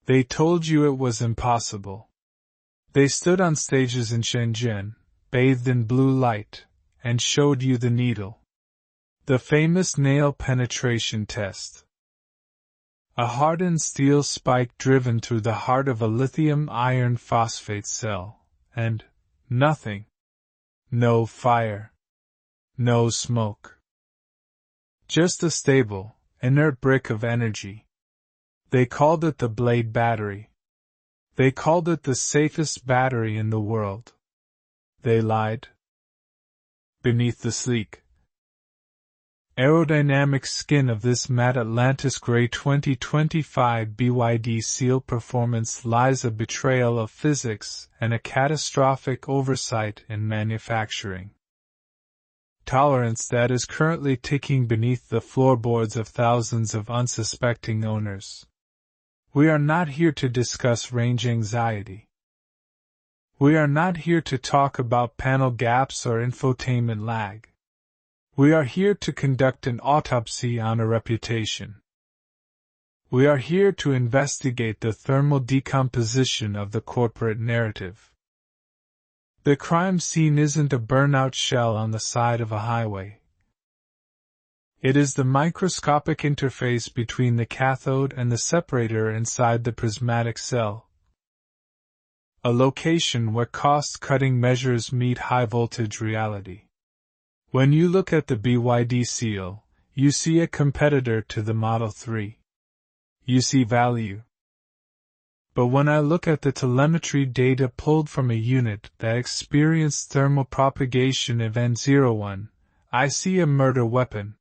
They told you it was impossible. They stood on stages in Shenzhen, bathed in blue light, and showed you the needle. The famous nail penetration test. A hardened steel spike driven through the heart of a lithium iron phosphate cell, and nothing. No fire. No smoke. Just a stable, inert brick of energy. They called it the Blade Battery. They called it the safest battery in the world. They lied. Beneath the sleek, aerodynamic skin of this matte Atlantis Grey 2025 BYD Seal performance lies a betrayal of physics and a catastrophic oversight in manufacturing. Tolerance that is currently ticking beneath the floorboards of thousands of unsuspecting owners. We are not here to discuss range anxiety. We are not here to talk about panel gaps or infotainment lag. We are here to conduct an autopsy on a reputation. We are here to investigate the thermal decomposition of the corporate narrative. The crime scene isn't a burnout shell on the side of a highway. It is the microscopic interface between the cathode and the separator inside the prismatic cell. A location where cost-cutting measures meet high-voltage reality. When you look at the BYD Seal, you see a competitor to the Model 3. You see value. But when I look at the telemetry data pulled from a unit that experienced thermal propagation event 01, I see a murder weapon.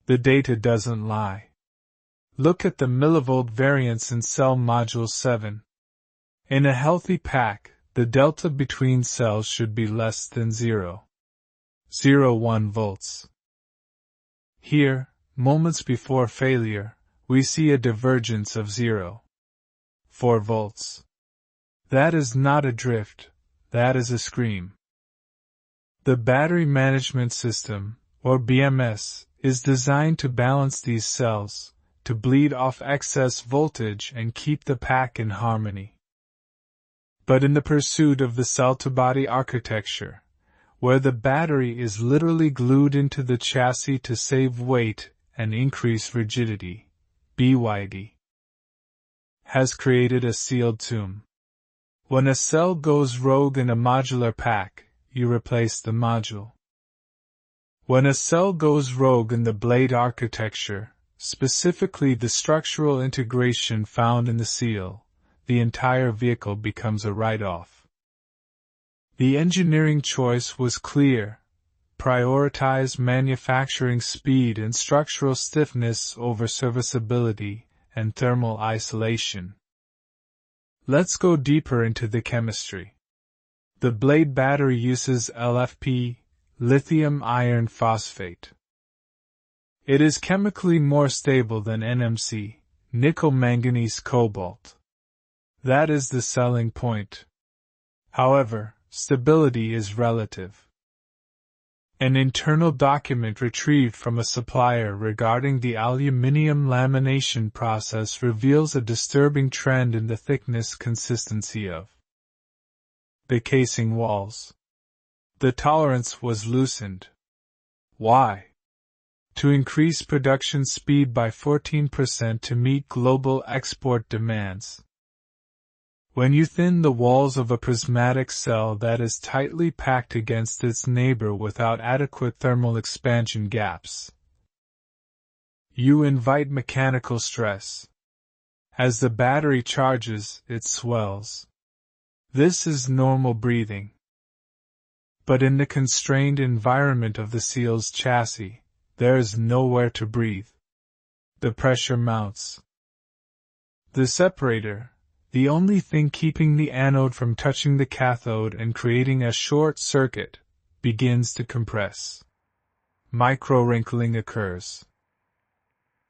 The data doesn't lie. Look at the millivolt variance in cell module 7. In a healthy pack, the delta between cells should be less than 0.01 volts. Here, moments before failure, we see a divergence of 0.4 volts. That is not a drift, that is a scream. The Battery Management System, or BMS, is designed to balance these cells, to bleed off excess voltage and keep the pack in harmony. But in the pursuit of the cell-to-body architecture, where the battery is literally glued into the chassis to save weight and increase rigidity, BYD has created a sealed tomb. When a cell goes rogue in a modular pack, you replace the module. When a cell goes rogue in the blade architecture, specifically the structural integration found in the seal, the entire vehicle becomes a write-off. The engineering choice was clear: prioritize manufacturing speed and structural stiffness over serviceability and thermal isolation. Let's go deeper into the chemistry. The blade battery uses LFP, lithium iron phosphate. It is chemically more stable than NMC, nickel manganese cobalt. That is the selling point. However, stability is relative. An internal document retrieved from a supplier regarding the aluminium lamination process reveals a disturbing trend in the thickness consistency of the casing walls. The tolerance was loosened. Why? To increase production speed by 14% to meet global export demands. When you thin the walls of a prismatic cell that is tightly packed against its neighbor without adequate thermal expansion gaps, you invite mechanical stress. As the battery charges, it swells. This is normal breathing. But in the constrained environment of the seal's chassis, there is nowhere to breathe. The pressure mounts. The separator, the only thing keeping the anode from touching the cathode and creating a short circuit, begins to compress. Micro-wrinkling occurs.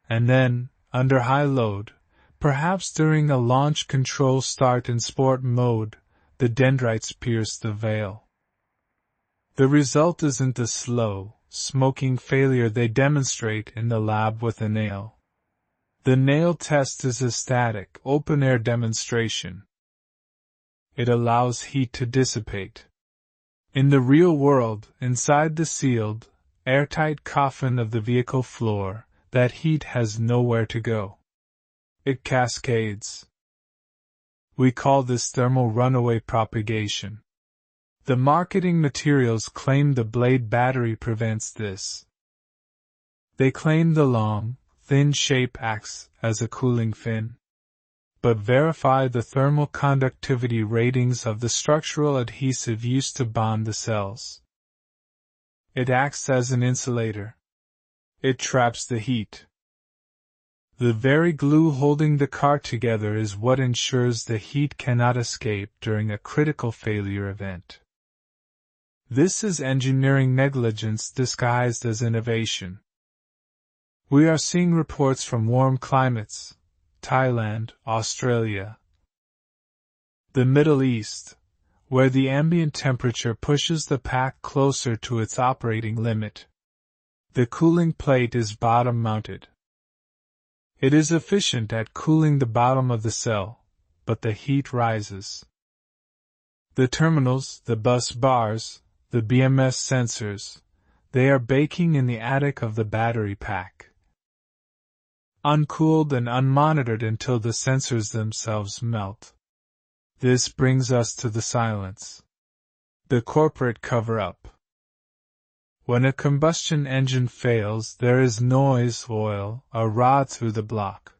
And then, under high load, perhaps during a launch control start in sport mode, the dendrites pierce the veil. The result isn't the slow, smoking failure they demonstrate in the lab with a nail. The nail test is a static, open-air demonstration. It allows heat to dissipate. In the real world, inside the sealed, airtight coffin of the vehicle floor, that heat has nowhere to go. It cascades. We call this thermal runaway propagation. The marketing materials claim the Blade battery prevents this. They claim the long, thin shape acts as a cooling fin. But verify the thermal conductivity ratings of the structural adhesive used to bond the cells. It acts as an insulator. It traps the heat. The very glue holding the car together is what ensures the heat cannot escape during a critical failure event. This is engineering negligence disguised as innovation. We are seeing reports from warm climates, Thailand, Australia, the Middle East, where the ambient temperature pushes the pack closer to its operating limit. The cooling plate is bottom-mounted. It is efficient at cooling the bottom of the cell, but the heat rises. The terminals, the bus bars, the BMS sensors, they are baking in the attic of the battery pack. Uncooled and unmonitored until the sensors themselves melt. This brings us to the silence. The corporate cover-up. When a combustion engine fails, there is noise, oil, a rod through the block.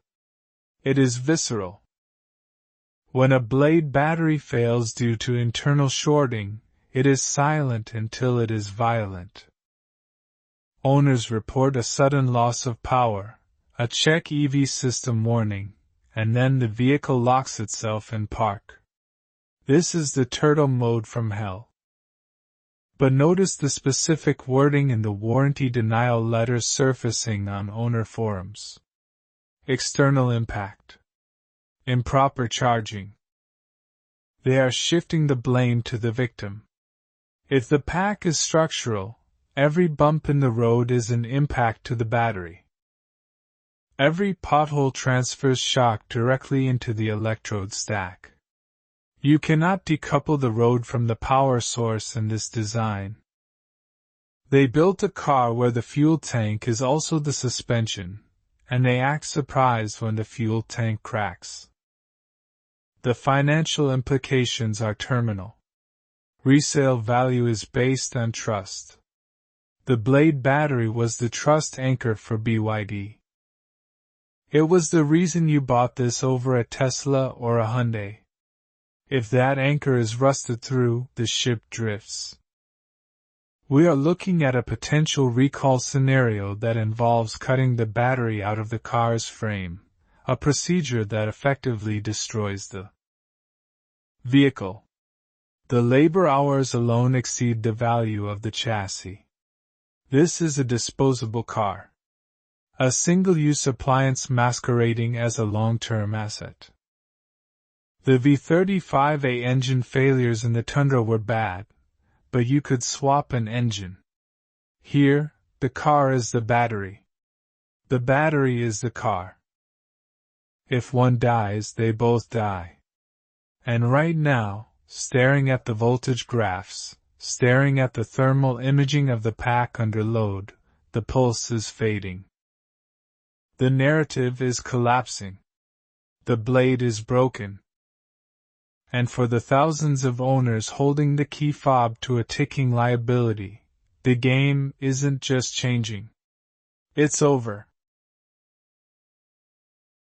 It is visceral. When a Blade battery fails due to internal shorting, it is silent until it is violent. Owners report a sudden loss of power, a check EV system warning, and then the vehicle locks itself in park. This is the turtle mode from hell. But notice the specific wording in the warranty denial letters surfacing on owner forums. External impact. Improper charging. They are shifting the blame to the victim. If the pack is structural, every bump in the road is an impact to the battery. Every pothole transfers shock directly into the electrode stack. You cannot decouple the road from the power source in this design. They built a car where the fuel tank is also the suspension, and they act surprised when the fuel tank cracks. The financial implications are terminal. Resale value is based on trust. The Blade battery was the trust anchor for BYD. It was the reason you bought this over a Tesla or a Hyundai. If that anchor is rusted through, the ship drifts. We are looking at a potential recall scenario that involves cutting the battery out of the car's frame, a procedure that effectively destroys the vehicle. The labor hours alone exceed the value of the chassis. This is a disposable car. A single-use appliance masquerading as a long-term asset. The V35A engine failures in the Tundra were bad, but you could swap an engine. Here, the car is the battery. The battery is the car. If one dies, they both die. And right now, staring at the voltage graphs, staring at the thermal imaging of the pack under load, the pulse is fading. The narrative is collapsing. The blade is broken. And for the thousands of owners holding the key fob to a ticking liability, the game isn't just changing. It's over.